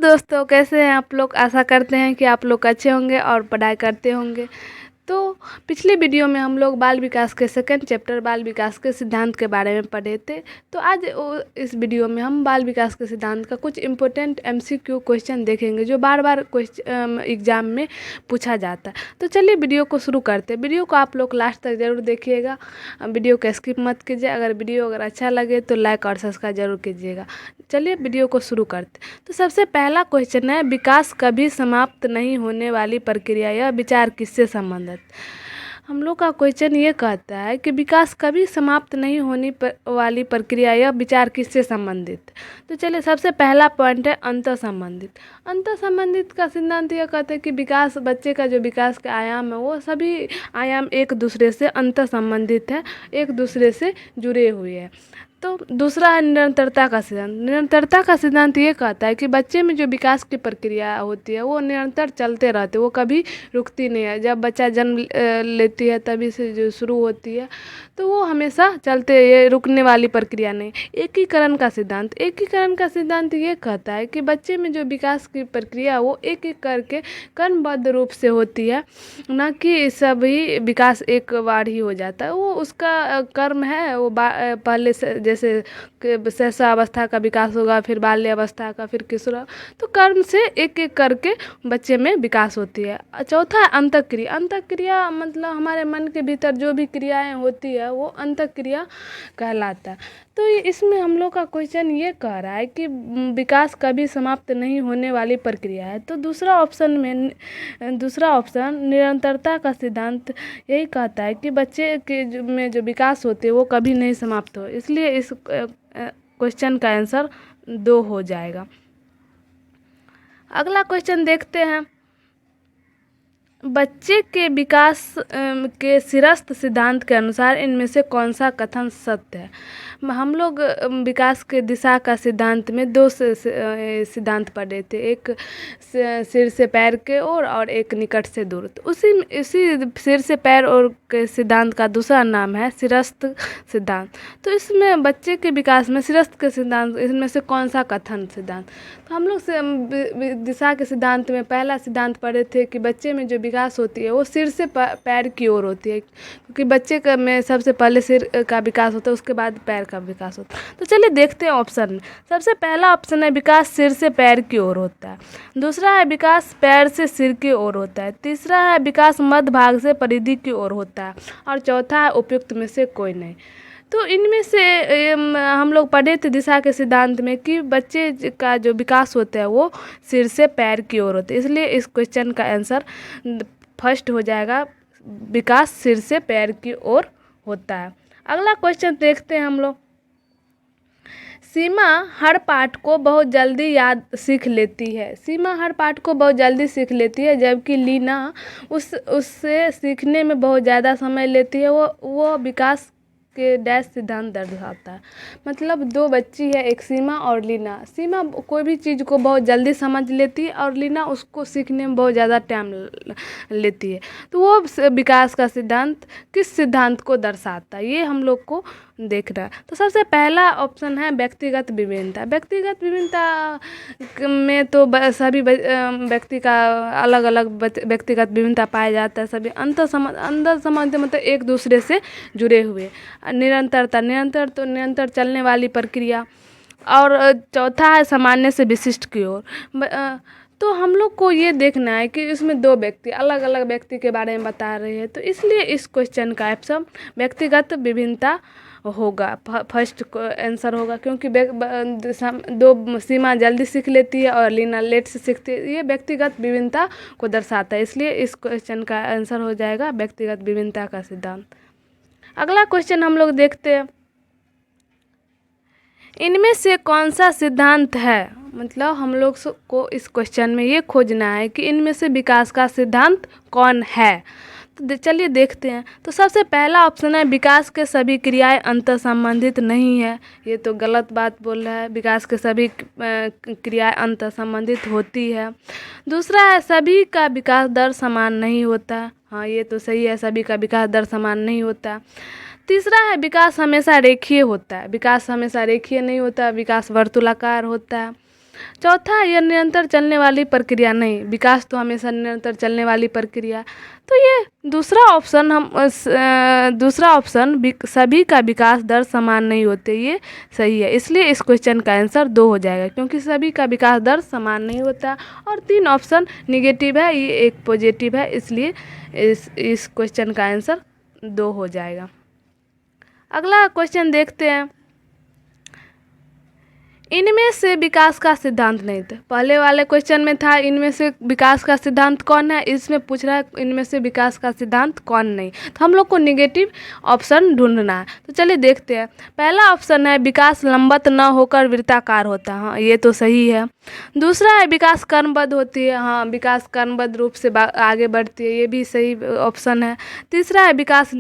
दोस्तों, कैसे हैं आप लोग। आशा करते हैं कि आप लोग अच्छे होंगे और पढ़ाई करते होंगे। तो पिछले वीडियो में हम लोग बाल विकास के सेकंड चैप्टर बाल विकास के सिद्धांत के बारे में पढ़े थे। तो आज इस वीडियो में हम बाल विकास के सिद्धांत का कुछ इम्पोर्टेंट MCQ क्वेश्चन देखेंगे जो बार बार एग्जाम में पूछा जाता है। तो चलिए वीडियो को शुरू करते हैं। वीडियो को आप लोग लास्ट तक ज़रूर देखिएगा, वीडियो को स्किप मत कीजिए। अगर अच्छा लगे तो लाइक और सब्सक्राइब जरूर कीजिएगा। चलिए वीडियो को शुरू करते। तो सबसे पहला क्वेश्चन है, विकास कभी समाप्त नहीं होने वाली प्रक्रिया या विचार किससे संबंधित। हम लोग का क्वेश्चन ये कहता है कि विकास कभी समाप्त नहीं होने वाली प्रक्रिया या विचार किससे संबंधित। तो चलिए सबसे पहला पॉइंट है अंतर संबंधित। अंतर संबंधित का सिद्धांत यह कहता है कि विकास, बच्चे का जो विकास का आयाम है वो सभी आयाम एक दूसरे से अंतर संबंधित है, एक दूसरे से जुड़े हुए हैं। तो दूसरा है निरंतरता का सिद्धांत। निरंतरता का सिद्धांत ये कहता है कि बच्चे में जो विकास की प्रक्रिया होती है वो निरंतर चलते रहते, वो कभी रुकती नहीं है। जब बच्चा जन्म लेती है तभी से जो शुरू होती है तो वो हमेशा चलते, ये रुकने वाली प्रक्रिया नहीं। एकीकरण का सिद्धांत। एकीकरण का सिद्धांत ये कहता है कि बच्चे में जो विकास की प्रक्रिया वो एक एक करके क्रमबद्ध रूप से होती है, ना कि सभी विकास एक बार ही हो जाता है। वो उसका कर्म है, वो पहले से जैसे शैशवावस्था का विकास होगा, फिर बाल्यावस्था का, फिर किशोर, तो कर्म से एक एक करके बच्चे में विकास होती है। चौथा है अंतःक्रिया। अंतःक्रिया मतलब हमारे मन के भीतर जो भी क्रियाएं होती है वो अंतःक्रिया कहलाता है। तो इसमें हम लोग का क्वेश्चन ये कह रहा है कि विकास कभी समाप्त नहीं होने वाली प्रक्रिया है। तो दूसरा ऑप्शन निरंतरता का सिद्धांत यही कहता है कि बच्चे के में जो विकास होते हैं वो कभी नहीं समाप्त हो। इसलिए इस क्वेश्चन का आंसर 2 हो जाएगा। अगला क्वेश्चन देखते हैं, बच्चे के विकास के सिरस्थ सिद्धांत के अनुसार इनमें से कौन सा कथन सत्य है। हम लोग विकास के दिशा का सिद्धांत में 2 सिद्धांत पढ़े थे, एक सिर से पैर के ओर और एक निकट से दूर। तो इसी सिर से पैर और के सिद्धांत का दूसरा नाम है सिरस्थ सिद्धांत। तो इसमें बच्चे के विकास में सिरस्थ के सिद्धांत, इसमें से कौन सा कथन सिद्धांत। तो हम लोग दिशा के सिद्धांत में पहला सिद्धांत पढ़े थे कि बच्चे में जो विकास होती है वो सिर से पैर की ओर होती है, क्योंकि बच्चे में सबसे पहले सिर का विकास होता है, उसके बाद पैर का विकास होता है। तो चलिए देखते हैं ऑप्शन में। सबसे पहला ऑप्शन है विकास सिर से पैर की ओर होता है। दूसरा है विकास पैर से सिर की ओर होता है। तीसरा है विकास मध्य भाग से परिधि की ओर होता है। और चौथा है उपयुक्त में से कोई नहीं। तो इनमें से हम लोग पढ़े थे दिशा के सिद्धांत में कि बच्चे का जो विकास होता है वो सिर से पैर की ओर होता है। इसलिए इस क्वेश्चन का आंसर फर्स्ट हो जाएगा, विकास सिर से पैर की ओर होता है। अगला क्वेश्चन देखते हैं हम लोग। सीमा हर पाठ को बहुत जल्दी याद सीख लेती है। सीमा हर पाठ को बहुत जल्दी सीख लेती है, जबकि लीना उससे सीखने में बहुत ज़्यादा समय लेती है। वो विकास के डैश सिद्धांत दर्शाता है। मतलब 2 बच्ची है, एक सीमा और लीना। सीमा कोई भी चीज़ को बहुत जल्दी समझ लेती है और लीना उसको सीखने में बहुत ज़्यादा टाइम लेती है। तो वो विकास का सिद्धांत किस सिद्धांत को दर्शाता है, ये हम लोग को देखना है। तो सबसे पहला ऑप्शन है व्यक्तिगत विभिन्नता। व्यक्तिगत विभिन्नता में तो सभी व्यक्ति का अलग अलग व्यक्तिगत विभिन्नता पाया जाता है। सभी अंतर संबंध मतलब एक दूसरे से जुड़े हुए। निरंतरता, निरंतर चलने वाली प्रक्रिया। और चौथा है सामान्य से विशिष्ट की ओर। तो हम लोग को ये देखना है कि इसमें 2 व्यक्ति अलग अलग व्यक्ति के बारे में बता रहे हैं। तो इसलिए इस क्वेश्चन का ऑप्शन व्यक्तिगत विभिन्नता होगा, फर्स्ट आंसर होगा, क्योंकि 2 सीमा जल्दी सीख लेती है और लीना लेट से सीखती है। ये व्यक्तिगत विभिन्नता को दर्शाता है, इसलिए इस क्वेश्चन का आंसर हो जाएगा व्यक्तिगत विभिन्नता का सिद्धांत। अगला क्वेश्चन हम लोग देखते हैं, इनमें से कौन सा सिद्धांत है। मतलब हम लोग को इस क्वेश्चन में ये खोजना है कि इनमें से विकास का सिद्धांत कौन है। तो चलिए देखते हैं। तो सबसे पहला ऑप्शन है विकास के सभी क्रियाएं अंतर संबंधित नहीं है। ये तो गलत बात बोल रहा है, विकास के सभी क्रियाएं अंतर संबंधित होती है। दूसरा है सभी का विकास दर समान नहीं होता। हाँ, ये तो सही है, सभी का विकास दर समान नहीं होता। तीसरा है विकास हमेशा रेखीय होता है। विकास हमेशा रेखीय नहीं होता, विकास वर्तुलाकार होता है। चौथा, यह निरंतर चलने वाली प्रक्रिया नहीं, विकास तो हमेशा निरंतर चलने वाली प्रक्रिया। तो ये दूसरा ऑप्शन सभी का विकास दर समान नहीं होते, ये सही है। इसलिए इस क्वेश्चन का आंसर 2 हो जाएगा, क्योंकि सभी का विकास दर समान नहीं होता। और 3 ऑप्शन निगेटिव है, ये एक पॉजिटिव है, इसलिए इस क्वेश्चन का आंसर 2 हो जाएगा। अगला क्वेश्चन देखते हैं। इनमें से विकास का सिद्धांत नहीं था। पहले वाले क्वेश्चन में था इनमें से विकास का सिद्धांत कौन है, इसमें पूछ रहा है इनमें से विकास का सिद्धांत कौन नहीं। तो हम लोग को निगेटिव ऑप्शन ढूंढना है। तो चलिए देखते हैं। पहला ऑप्शन है विकास लंबवत न होकर वृत्ताकार होता है, हाँ ये तो सही है। दूसरा है विकास क्रमबद्ध होती है, हाँ विकास क्रमबद्ध रूप से आगे बढ़ती है, ये भी सही ऑप्शन है। तीसरा है विकास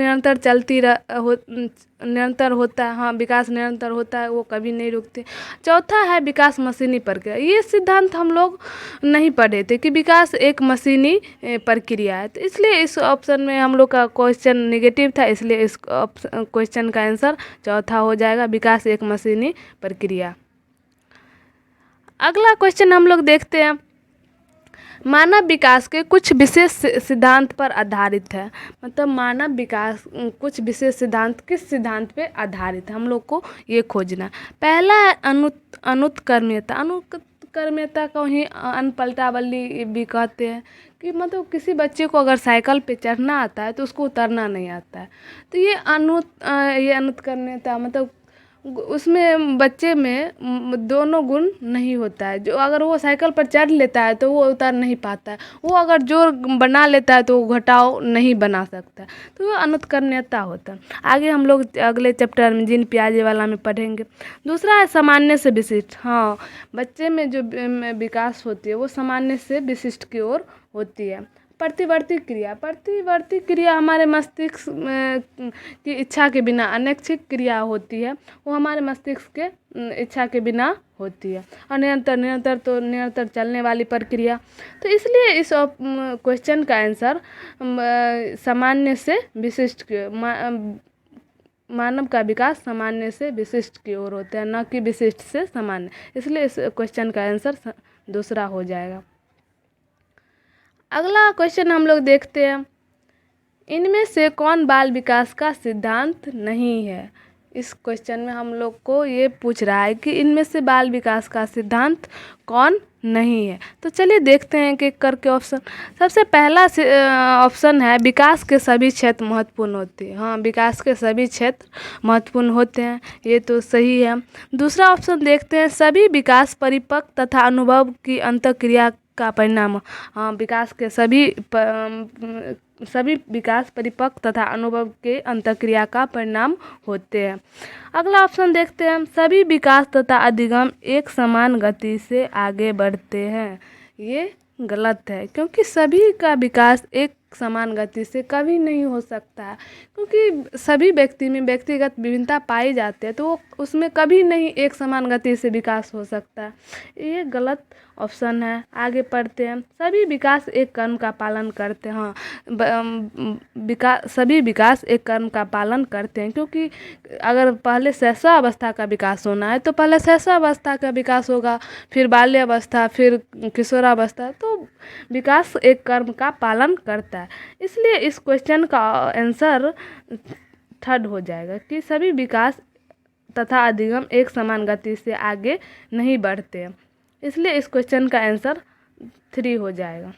निरंतर होता है, हाँ विकास निरंतर होता है, वो कभी नहीं रुकते। चौथा है विकास मशीनी प्रक्रिया, ये सिद्धांत हम लोग नहीं पढ़े थे कि विकास एक मशीनी प्रक्रिया है। तो इसलिए इस ऑप्शन में हम लोग का क्वेश्चन निगेटिव था, इसलिए इस क्वेश्चन का आंसर चौथा हो जाएगा, विकास एक मशीनी प्रक्रिया। अगला क्वेश्चन हम लोग देखते हैं। मानव विकास के कुछ विशेष सिद्धांत पर आधारित है, मतलब मानव विकास कुछ विशेष सिद्धांत किस सिद्धांत पे आधारित है, हम लोग को ये खोजना। पहला है अनुत्क्रम्यता। अनुत्क्रम्यता को ही अनपलटावली भी कहते हैं, कि मतलब किसी बच्चे को अगर साइकिल पे चढ़ना आता है तो उसको उतरना नहीं आता है। तो ये अनुत्क्रम्यता मतलब उसमें बच्चे में दोनों गुण नहीं होता है। जो अगर वो साइकिल पर चढ़ लेता है तो वो उतर नहीं पाता है, वो अगर जोर बना लेता है तो वो घटाव नहीं बना सकता, तो वो अनुत्क्रम्यता होता है। आगे हम लोग अगले चैप्टर में जीन पियाजे वाला में पढ़ेंगे। दूसरा है सामान्य से विशिष्ट, हाँ बच्चे में जो विकास होती है वो सामान्य से विशिष्ट की ओर होती है। प्रतिवर्ती क्रिया हमारे मस्तिष्क की इच्छा के बिना अनैच्छिक क्रिया होती है, वो हमारे मस्तिष्क के इच्छा के बिना होती है। और निरंतर चलने वाली प्रक्रिया। तो इसलिए इस क्वेश्चन का आंसर सामान्य से विशिष्ट मानव का विकास सामान्य से विशिष्ट की ओर होता है, न कि विशिष्ट से सामान्य। इसलिए इस क्वेश्चन का आंसर दूसरा हो जाएगा। अगला क्वेश्चन हम लोग देखते हैं। इनमें से कौन बाल विकास का सिद्धांत नहीं है। इस क्वेश्चन में हम लोग को ये पूछ रहा है कि इनमें से बाल विकास का सिद्धांत कौन नहीं है। तो चलिए देखते हैं कि करके ऑप्शन। सबसे पहला ऑप्शन है विकास के सभी क्षेत्र महत्वपूर्ण होते हैं, हाँ विकास के सभी क्षेत्र महत्वपूर्ण होते हैं, ये तो सही है। दूसरा ऑप्शन देखते हैं सभी विकास परिपक्व तथा अनुभव की अंतःक्रिया का परिणाम, हाँ विकास के सभी विकास परिपक्व तथा अनुभव के अंतःक्रिया का परिणाम होते हैं। अगला ऑप्शन देखते हैं सभी विकास तथा अधिगम एक समान गति से आगे बढ़ते हैं, ये गलत है, क्योंकि सभी का विकास एक समान गति से कभी नहीं हो सकता है, क्योंकि सभी व्यक्ति में व्यक्तिगत विभिन्नता पाई जाती है, तो उसमें कभी नहीं एक समान गति से विकास हो सकता है, ये गलत ऑप्शन है। आगे पढ़ते हैं सभी विकास एक क्रम का पालन करते हैं, हाँ सभी विकास एक क्रम का पालन करते हैं, क्योंकि अगर पहले शैशवावस्था का विकास होना है तो पहले शैशवावस्था का विकास होगा, फिर बाल्यावस्था, फिर किशोरावस्था, तो विकास एक क्रम का पालन करता है। इसलिए इस क्वेश्चन का आंसर थर्ड हो जाएगा कि सभी विकास तथा अधिगम एक समान गति से आगे नहीं बढ़ते हैं, इसलिए इस क्वेश्चन का आंसर 3 हो जाएगा।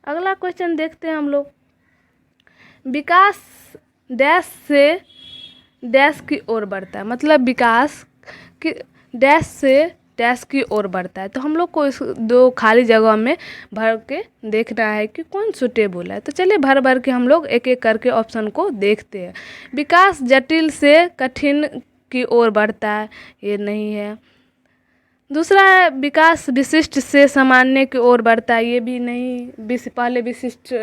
अगला क्वेश्चन देखते हैं हम लोग। विकास डैश से डैश की ओर बढ़ता है, मतलब विकास की डैश से डैश की ओर बढ़ता है। तो हम लोग को इस 2 खाली जगह में भर के देखना है कि कौन सुटेबल है। तो चलिए भर भर के हम लोग एक एक करके ऑप्शन को देखते हैं। विकास जटिल से कठिन की ओर बढ़ता है, ये नहीं है। दूसरा है विकास विशिष्ट से सामान्य की ओर बढ़ता है, ये भी नहीं। पहले विशिष्ट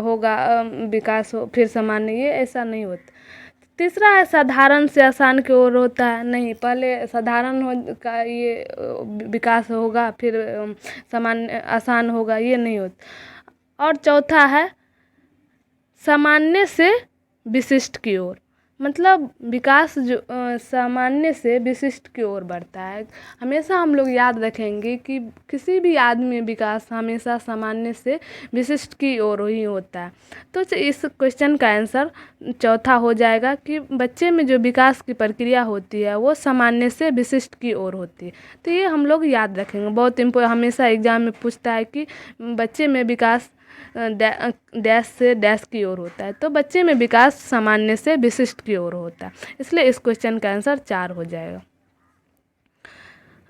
होगा विकास हो फिर सामान्य, ये ऐसा नहीं होता। तीसरा है साधारण से आसान की ओर होता है, नहीं पहले साधारण का ये विकास होगा फिर सामान्य आसान होगा, ये नहीं होता। और चौथा है सामान्य से विशिष्ट की ओर, मतलब विकास जो सामान्य से विशिष्ट की ओर बढ़ता है। हमेशा हम लोग याद रखेंगे कि किसी भी आदमी में विकास हमेशा सामान्य से विशिष्ट की ओर ही होता है। तो इस क्वेश्चन का आंसर चौथा हो जाएगा कि बच्चे में जो विकास की प्रक्रिया होती है वो सामान्य से विशिष्ट की ओर होती है। तो ये हम लोग याद रखेंगे, बहुत हमेशा एग्जाम में पूछता है कि बच्चे में विकास डैश से डैश की ओर होता है। तो बच्चे में विकास सामान्य से विशिष्ट की ओर होता है, इसलिए इस क्वेश्चन का आंसर 4 हो जाएगा।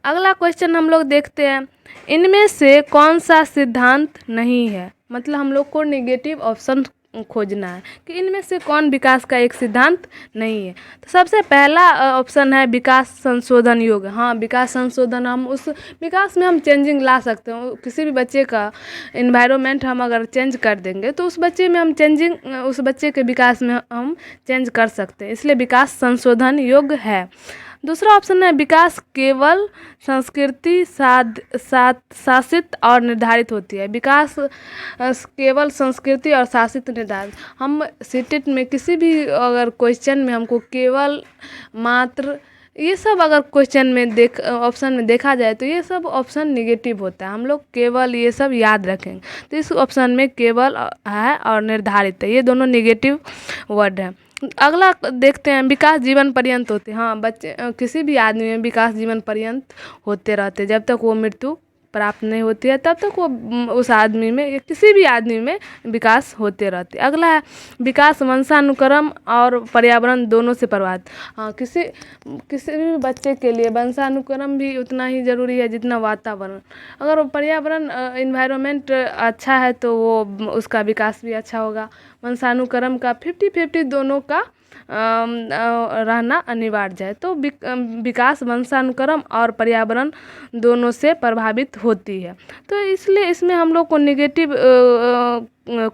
अगला क्वेश्चन हम लोग देखते हैं, इनमें से कौन सा सिद्धांत नहीं है। मतलब हम लोग को नेगेटिव ऑप्शन खोजना है कि इनमें से कौन विकास का एक सिद्धांत नहीं है। तो सबसे पहला ऑप्शन है विकास संशोधन योग। हाँ, विकास संशोधन, हम उस विकास में हम चेंजिंग ला सकते हैं। किसी भी बच्चे का इन्वायरमेंट हम अगर चेंज कर देंगे तो उस बच्चे में हम उस बच्चे के विकास में हम चेंज कर सकते हैं, इसलिए विकास संशोधन योग है। दूसरा ऑप्शन है विकास केवल संस्कृति शासित और निर्धारित होती है। विकास केवल संस्कृति और शासित निर्धारित, हम सीटेट में किसी भी अगर क्वेश्चन में हमको केवल, मात्र, ये सब अगर क्वेश्चन में ऑप्शन में देखा जाए तो ये सब ऑप्शन निगेटिव होता है। हम लोग केवल ये सब याद रखेंगे। तो इस ऑप्शन में केवल है और निर्धारित है, ये दोनों निगेटिव वर्ड है। अगला देखते हैं, विकास जीवन पर्यंत होते हैं। हाँ, बच्चे किसी भी आदमी में विकास जीवन पर्यंत होते रहते, जब तक वो मृत्यु प्राप्त नहीं होती है तब तक वो उस आदमी में या किसी भी आदमी में विकास होते रहते। अगला है विकास वंशानुक्रम और पर्यावरण दोनों से प्रभावित। हाँ, किसी भी बच्चे के लिए वंशानुक्रम भी उतना ही ज़रूरी है जितना वातावरण। अगर पर्यावरण इन्वायरमेंट अच्छा है तो वो उसका विकास भी अच्छा होगा। वंशानुक्रम का 50-50 दोनों का रहना अनिवार्य है। तो विकास वंशानुक्रम और पर्यावरण दोनों से प्रभावित होती है। तो इसलिए इसमें हम लोग को निगेटिव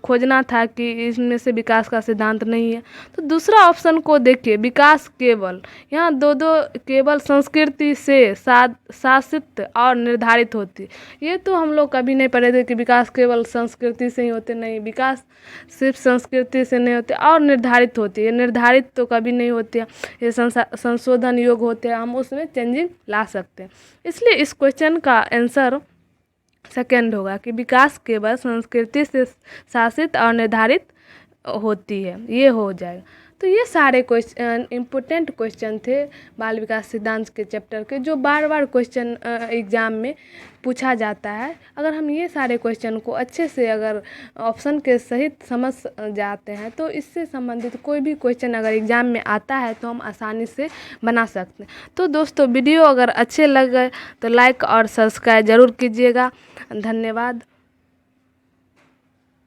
खोजना था कि इसमें से विकास का सिद्धांत नहीं है। तो दूसरा ऑप्शन को देखिए, विकास केवल, यहाँ दो केवल संस्कृति से शासित और निर्धारित होती। ये तो हम लोग कभी नहीं पढ़े थे कि विकास केवल संस्कृति से ही होते, नहीं, विकास सिर्फ संस्कृति से नहीं होते और निर्धारित होती है। निर्धारित तो कभी नहीं होती है, ये संशोधन योग होते हैं, हम उसमें चेंजिंग ला सकते हैं। इसलिए इस क्वेश्चन का आंसर सेकंड होगा कि विकास केवल संस्कृति से शासित और निर्धारित होती है, ये हो जाएगा। तो ये सारे क्वेश्चन इम्पोर्टेंट क्वेश्चन थे बाल विकास सिद्धांत के चैप्टर के, जो बार बार क्वेश्चन एग्ज़ाम में पूछा जाता है। अगर हम ये सारे क्वेश्चन को अच्छे से अगर ऑप्शन के सहित समझ जाते हैं तो इससे संबंधित कोई भी क्वेश्चन अगर एग्ज़ाम में आता है तो हम आसानी से बना सकते हैं। तो दोस्तों, वीडियो अगर अच्छे लगे तो लाइक और सब्सक्राइब ज़रूर कीजिएगा। धन्यवाद।